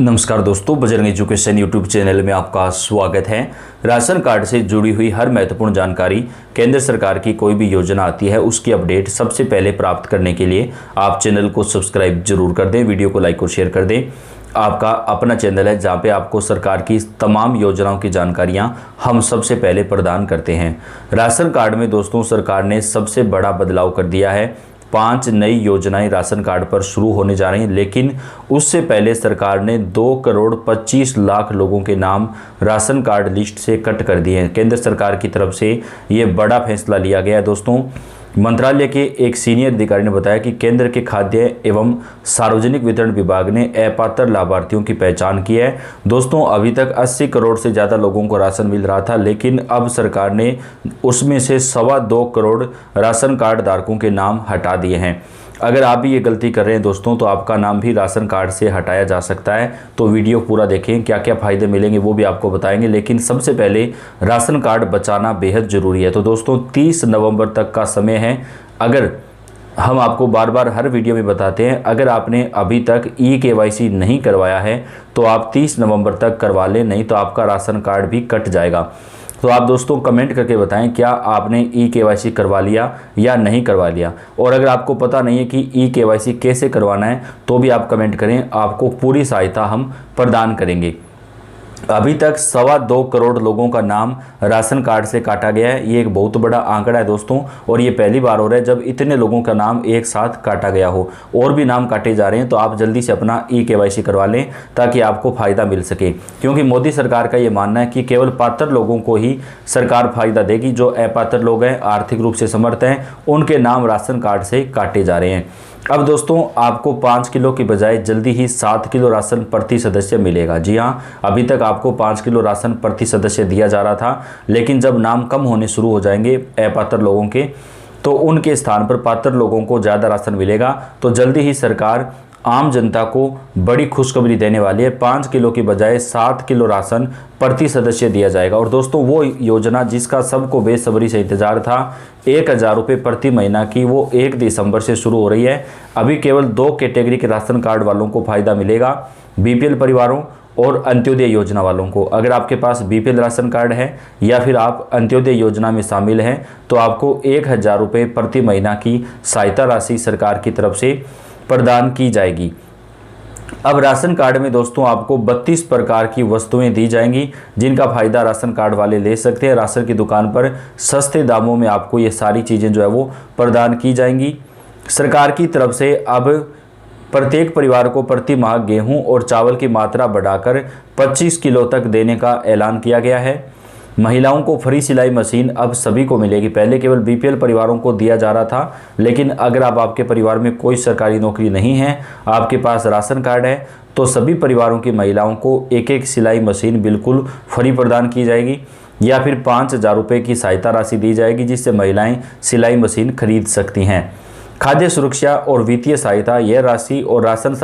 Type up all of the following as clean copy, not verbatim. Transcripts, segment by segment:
नमस्कार दोस्तों, Bajrang education YouTube channel में आपका स्वागत है। राशन कार्ड से जुड़ी हुई हर महत्वपूर्ण जानकारी, केंद्र सरकार की कोई भी योजना आती है उसकी अपडेट सबसे पहले प्राप्त करने के लिए आप चैनल को सब्सक्राइब जरूर कर दें, वीडियो को लाइक और शेयर कर दें। आपका अपना चैनल है जहां पे आपको सरकार की तमाम योजनाओं की जानकारियां हम सबसे पहले प्रदान करते हैं। राशन कार्ड में दोस्तों सरकार ने सबसे बड़ा बदलाव कर दिया है। 5 नई योजनाएं राशन कार्ड पर शुरू होने जा रही हैं, लेकिन उससे पहले सरकार ने 2,25,00,000 लोगों के नाम राशन कार्ड लिस्ट से कट कर दिए हैं। केंद्र सरकार की तरफ से ये बड़ा फैसला लिया गया है। दोस्तों, मंत्रालय के एक सीनियर अधिकारी ने बताया कि केंद्र के खाद्य एवं सार्वजनिक वितरण विभाग ने अपात्र लाभार्थियों की पहचान की है। दोस्तों, अभी तक 80 करोड़ से ज़्यादा लोगों को राशन मिल रहा था, लेकिन अब सरकार ने उसमें से 2.25 करोड़ राशन कार्ड धारकों के नाम हटा दिए हैं। अगर आप भी ये गलती कर रहे हैं दोस्तों, तो आपका नाम भी राशन कार्ड से हटाया जा सकता है। तो वीडियो पूरा देखें, क्या क्या फ़ायदे मिलेंगे वो भी आपको बताएंगे। लेकिन सबसे पहले राशन कार्ड बचाना बेहद ज़रूरी है। तो दोस्तों 30 नवंबर तक का समय है। अगर हम आपको बार बार हर वीडियो में बताते हैं, अगर आपने अभी तक KYC नहीं करवाया है तो आप 30 नवंबर तक करवा लें, नहीं तो आपका राशन कार्ड भी कट जाएगा। तो आप दोस्तों कमेंट करके बताएं क्या आपने KYC करवा लिया या नहीं करवा लिया। और अगर आपको पता नहीं है कि KYC कैसे करवाना है तो भी आप कमेंट करें, आपको पूरी सहायता हम प्रदान करेंगे। अभी तक 2.25 करोड़ लोगों का नाम राशन कार्ड से काटा गया है। ये एक बहुत बड़ा आंकड़ा है दोस्तों, और ये पहली बार हो रहा है जब इतने लोगों का नाम एक साथ काटा गया हो। और भी नाम काटे जा रहे हैं, तो आप जल्दी से अपना KYC करवा लें ताकि आपको फ़ायदा मिल सके। क्योंकि मोदी सरकार का ये मानना है कि केवल पात्र लोगों को ही सरकार फ़ायदा देगी। जो अपात्र लोग हैं, आर्थिक रूप से समर्थ हैं, उनके नाम राशन कार्ड से काटे जा रहे हैं। अब दोस्तों आपको 5 किलो की बजाय जल्दी ही 7 किलो राशन प्रति सदस्य मिलेगा। जी हाँ, अभी तक आपको 5 किलो राशन प्रति सदस्य दिया जा रहा था, लेकिन जब नाम कम होने शुरू हो जाएंगे अपात्र लोगों के, तो उनके स्थान पर पात्र लोगों को ज़्यादा राशन मिलेगा। तो जल्दी ही सरकार आम जनता को बड़ी खुशखबरी देने वाली है। 5 किलो की बजाय 7 किलो राशन प्रति सदस्य दिया जाएगा। और दोस्तों वो योजना जिसका सबको बेसब्री से इंतजार था, 1,000 रुपये प्रति महीना की, वो 1 दिसंबर से शुरू हो रही है। अभी केवल 2 कैटेगरी के राशन कार्ड वालों को फ़ायदा मिलेगा, BPL परिवारों और अंत्योदय योजना वालों को। अगर आपके पास BPL राशन कार्ड है या फिर आप अंत्योदय योजना में शामिल हैं, तो आपको 1,000 रुपये प्रति महीना की सहायता राशि सरकार की तरफ से प्रदान की जाएगी। अब राशन कार्ड में दोस्तों आपको 32 प्रकार की वस्तुएं दी जाएंगी, जिनका फ़ायदा राशन कार्ड वाले ले सकते हैं। राशन की दुकान पर सस्ते दामों में आपको ये सारी चीज़ें जो है वो प्रदान की जाएंगी। सरकार की तरफ से अब प्रत्येक परिवार को प्रति माह गेहूं और चावल की मात्रा बढ़ाकर 25 किलो तक देने का ऐलान किया गया है। महिलाओं को फ्री सिलाई मशीन अब सभी को मिलेगी। पहले केवल BPL परिवारों को दिया जा रहा था, लेकिन अगर आप आपके परिवार में कोई सरकारी नौकरी नहीं है, आपके पास राशन कार्ड है, तो सभी परिवारों की महिलाओं को एक सिलाई मशीन बिल्कुल फ्री प्रदान की जाएगी, या फिर 5,000 रुपये की सहायता राशि दी जाएगी, जिससे महिलाएं सिलाई मशीन खरीद सकती हैं। खाद्य सुरक्षा और वित्तीय सहायता, यह राशि और राशन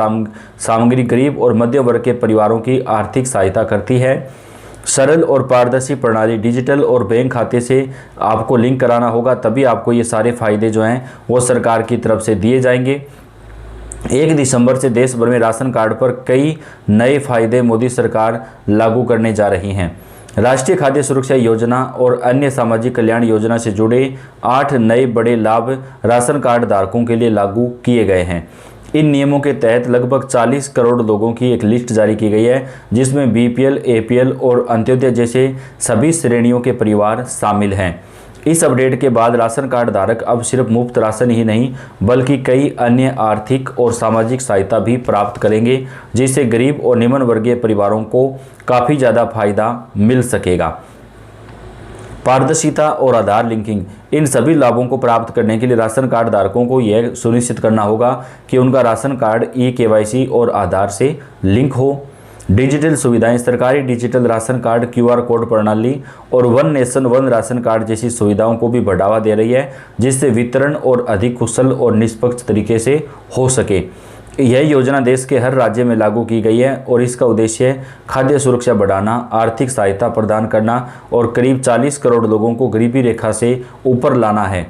सामग्री गरीब और मध्यम वर्ग के परिवारों की आर्थिक सहायता करती है। सरल और पारदर्शी प्रणाली, डिजिटल और बैंक खाते से आपको लिंक कराना होगा, तभी आपको ये सारे फायदे जो हैं वो सरकार की तरफ से दिए जाएंगे। 1 दिसंबर से देश भर में राशन कार्ड पर कई नए फायदे मोदी सरकार लागू करने जा रही हैं। राष्ट्रीय खाद्य सुरक्षा योजना और अन्य सामाजिक कल्याण योजना से जुड़े 8 नए बड़े लाभ राशन कार्ड धारकों के लिए लागू किए गए हैं। इन नियमों के तहत लगभग 40 करोड़ लोगों की एक लिस्ट जारी की गई है, जिसमें BPL, APL और अंत्योदय जैसे सभी श्रेणियों के परिवार शामिल हैं। इस अपडेट के बाद राशन कार्ड धारक अब सिर्फ मुफ्त राशन ही नहीं, बल्कि कई अन्य आर्थिक और सामाजिक सहायता भी प्राप्त करेंगे, जिससे गरीब और निम्न वर्गीय परिवारों को काफ़ी ज़्यादा फायदा मिल सकेगा। पारदर्शिता और आधार लिंकिंग, इन सभी लाभों को प्राप्त करने के लिए राशन कार्ड धारकों को यह सुनिश्चित करना होगा कि उनका राशन कार्ड KYC और आधार से लिंक हो। डिजिटल सुविधाएं, सरकारी digital ration card, QR code प्रणाली और one nation one ration card जैसी सुविधाओं को भी बढ़ावा दे रही है, जिससे वितरण और अधिक कुशल और निष्पक्ष तरीके से हो सके। यह योजना देश के हर राज्य में लागू की गई है और इसका उद्देश्य खाद्य सुरक्षा बढ़ाना, आर्थिक सहायता प्रदान करना और करीब 40 करोड़ लोगों को गरीबी रेखा से ऊपर लाना है।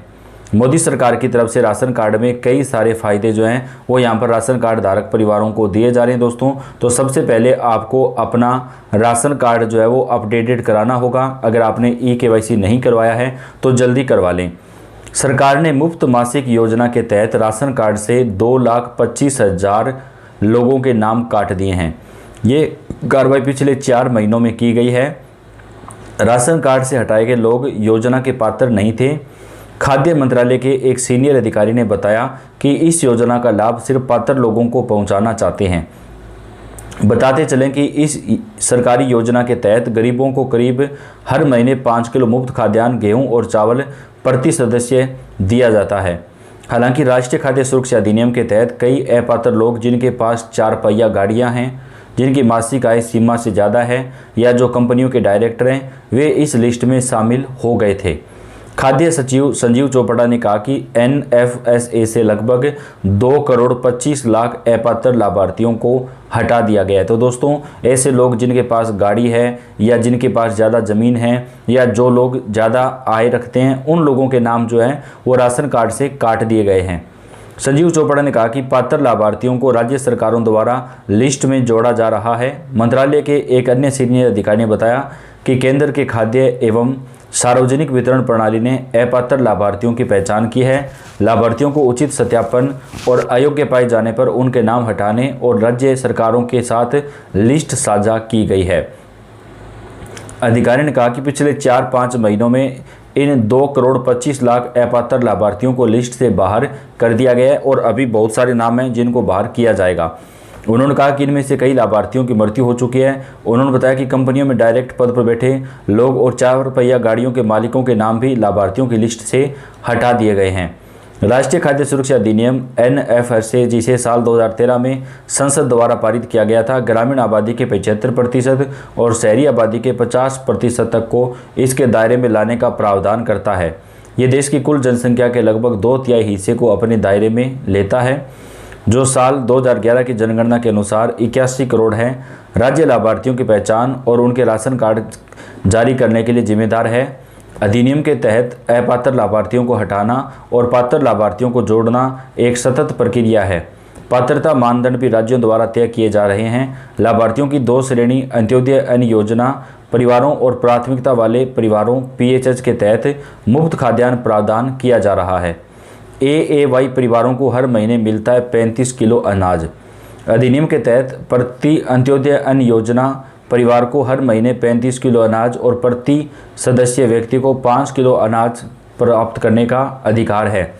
मोदी सरकार की तरफ से राशन कार्ड में कई सारे फ़ायदे जो हैं वो यहाँ पर राशन कार्ड धारक परिवारों को दिए जा रहे हैं दोस्तों। तो सबसे पहले आपको अपना राशन कार्ड जो है वो अपडेटेड कराना होगा। अगर आपने ई-KYC नहीं करवाया है तो जल्दी करवा लें। सरकार ने मुफ्त मासिक योजना के तहत राशन कार्ड से 2,25,000 लोगों के नाम काट दिए हैं। ये कार्रवाई पिछले 4 महीनों में की गई है। राशन कार्ड से हटाए गए लोग योजना के पात्र नहीं थे। खाद्य मंत्रालय के एक सीनियर अधिकारी ने बताया कि इस योजना का लाभ सिर्फ पात्र लोगों को पहुंचाना चाहते हैं। बताते चलें कि इस सरकारी योजना के तहत गरीबों को करीब हर महीने 5 किलो मुफ्त खाद्यान्न, गेहूं और चावल प्रति सदस्य दिया जाता है। हालांकि राष्ट्रीय खाद्य सुरक्षा अधिनियम के तहत कई अपात्र लोग जिनके पास 4 पहिया गाड़ियां हैं, जिनकी मासिक आय सीमा से ज़्यादा है या जो कंपनियों के डायरेक्टर हैं, वे इस लिस्ट में शामिल हो गए थे। खाद्य सचिव संजीव चोपड़ा ने कहा कि NFSA से लगभग 2,25,00,000 अपात्र लाभार्थियों को हटा दिया गया है। तो दोस्तों, ऐसे लोग जिनके पास गाड़ी है या जिनके पास ज़्यादा ज़मीन है या जो लोग ज़्यादा आय रखते हैं, उन लोगों के नाम जो हैं वो राशन कार्ड से काट दिए गए हैं। संजीव चोपड़ा ने कहा कि पात्र लाभार्थियों को राज्य सरकारों द्वारा लिस्ट में जोड़ा जा रहा है। मंत्रालय के एक अन्य सीनियर अधिकारी ने बताया कि केंद्र के खाद्य एवं सार्वजनिक वितरण प्रणाली ने अपात्र लाभार्थियों की पहचान की है। लाभार्थियों को उचित सत्यापन और अयोग्य पाए जाने पर उनके नाम हटाने और राज्य सरकारों के साथ लिस्ट साझा की गई है। अधिकारी ने कहा कि पिछले 4-5 महीनों में इन 2,25,00,000 अपात्र लाभार्थियों को लिस्ट से बाहर कर दिया गया है और अभी बहुत सारे नाम हैं जिनको बाहर किया जाएगा। उन्होंने कहा कि इनमें से कई लाभार्थियों की मृत्यु हो चुकी है। उन्होंने बताया कि कंपनियों में डायरेक्ट पद पर बैठे लोग और 4 पहिया गाड़ियों के मालिकों के नाम भी लाभार्थियों की लिस्ट से हटा दिए गए हैं। राष्ट्रीय खाद्य सुरक्षा अधिनियम NFSA, जिसे साल 2013 में संसद द्वारा पारित किया गया था, ग्रामीण आबादी के 75% और शहरी आबादी के 50% तक को इसके दायरे में लाने का प्रावधान करता है। ये देश की कुल जनसंख्या के लगभग 2/3 हिस्से को अपने दायरे में लेता है, जो साल 2011 की जनगणना के अनुसार 81 करोड़ है। राज्य लाभार्थियों की पहचान और उनके राशन कार्ड जारी करने के लिए जिम्मेदार है। अधिनियम के तहत अपात्र लाभार्थियों को हटाना और पात्र लाभार्थियों को जोड़ना एक सतत प्रक्रिया है। पात्रता मानदंड भी राज्यों द्वारा तय किए जा रहे हैं। लाभार्थियों की 2 श्रेणी अंत्योदय अन्न योजना परिवारों और प्राथमिकता वाले परिवारों PHH के तहत मुफ्त खाद्यान्न प्रावधान किया जा रहा है। AAY परिवारों को हर महीने मिलता है 35 किलो अनाज। अधिनियम के तहत प्रति अंत्योदय अन्न योजना परिवार को हर महीने 35 किलो अनाज और प्रति सदस्य व्यक्ति को 5 किलो अनाज प्राप्त करने का अधिकार है।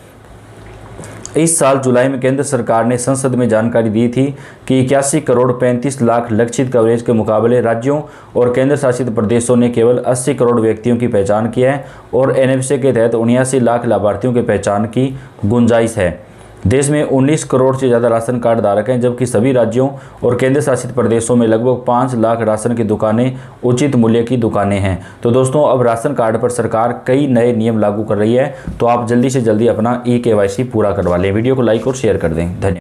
इस साल जुलाई में केंद्र सरकार ने संसद में जानकारी दी थी कि 81 करोड़ 35 लाख लक्षित कवरेज के मुकाबले राज्यों और केंद्र शासित प्रदेशों ने केवल 80 करोड़ व्यक्तियों की पहचान की है और NFSA के तहत 79 लाख लाभार्थियों की पहचान की गुंजाइश है। देश में 19 करोड़ से ज़्यादा राशन कार्ड धारक हैं, जबकि सभी राज्यों और केंद्र शासित प्रदेशों में लगभग 5 लाख राशन की दुकानें उचित मूल्य की दुकानें हैं। तो दोस्तों, अब राशन कार्ड पर सरकार कई नए नियम लागू कर रही है, तो आप जल्दी से जल्दी अपना ई-KYC पूरा करवा लें। वीडियो को लाइक और शेयर कर दें। धन्यवाद।